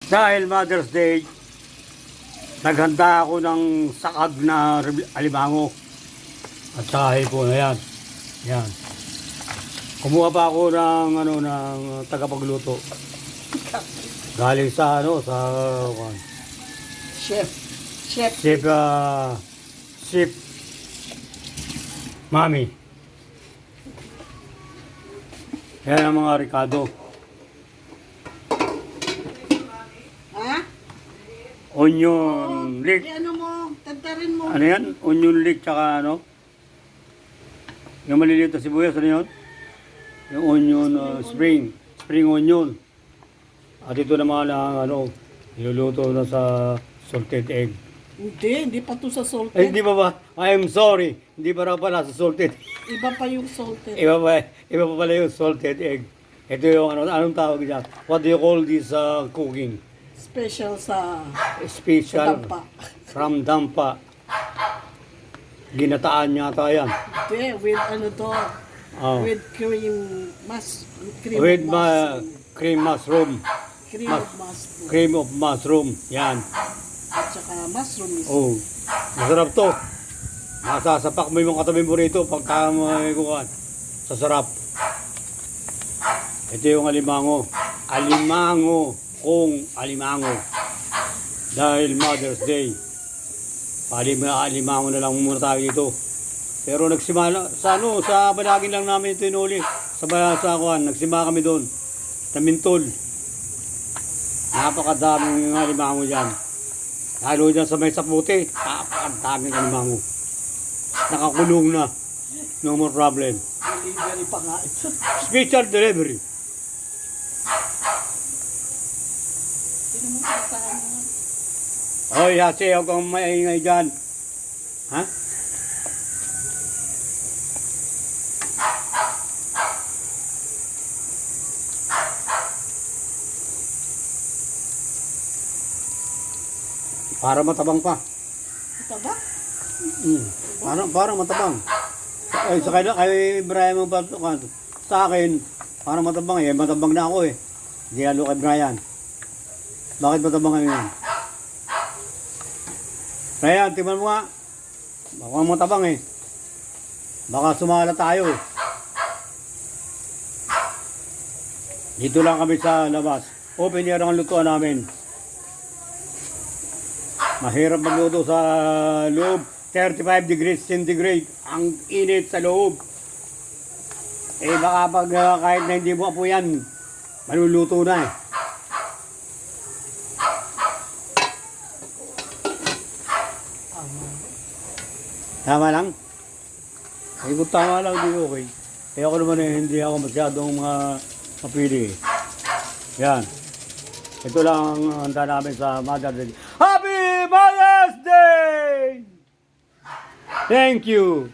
Dahil Mother's Day, naghanda ako ng sakag na alimango. At saka po na yan. Yan. Kumuha pa ako ng tagapagluto. Galing sa Chef Mami. Yan ang mga Ricardo. Onion leek. Ano mo? Tantarin mo. Ano yan? Onion leek tsaka ano? Yung maliliit na sibuyas, ano yun? Yung onion, spring onion. At ito naman ang niluluto na sa salted egg. Hindi pa to sa salted. Eh, hindi ba? I am sorry. Hindi pa raw pala sa salted. Iba pa yung salted. Iba pa pala yung salted egg. Ito yung anong tawag dyan? What do you call this cooking? Special sa Special Dampa. from Dampa. Ginataan yata yan. Hindi, with Oh. with With cream mushroom. cream of mushroom. Cream of mushroom. Yan. At saka mushroom is Oh. Masarap to. Masasapak mo yung katabi mo rito pagka may kukuhan. Sasarap. Ito yung alimango. Alimango. Alimango. Dahil Mother's Day. Alimango na lang muna tayo dito. Pero nagsimala sa balagin lang namin ito inuli. Sa kuhan, nagsimala kami doon. Tamintol. Napakadaming alimango diyan. Lalo dyan sa may saputi, napakadaming alimango. Nakakulong na. No more problem. delivery pa nga ito. Special delivery. Sino mo sasahan mo? Oy, hasi, huwag kang maingay dyan. Ha? Para matabang pa. Ito ba? Para matabang. Ay, sa kay Brian mo ba? Sa akin, para matabang eh. Matabang na ako eh. Hindi lalo kay Brian. Bakit matabang kayo yan? Brian, tingnan mo nga. Baka matabang eh. Baka sumala tayo eh. Dito lang kami sa labas. Open air ang lutuan namin. Mahirap magluto sa loob. 35 degrees centigrade. Ang init sa loob. Eh baka pag kahit na hindi mo apo yan, maluluto na eh. Tama lang? Ay kung tama lang, di okay. Kaya ako naman eh, hindi ako masyadong mapili eh. Yan. Ito lang ang handa namin sa Mother's Day. Happy Mother's Day! Thank you.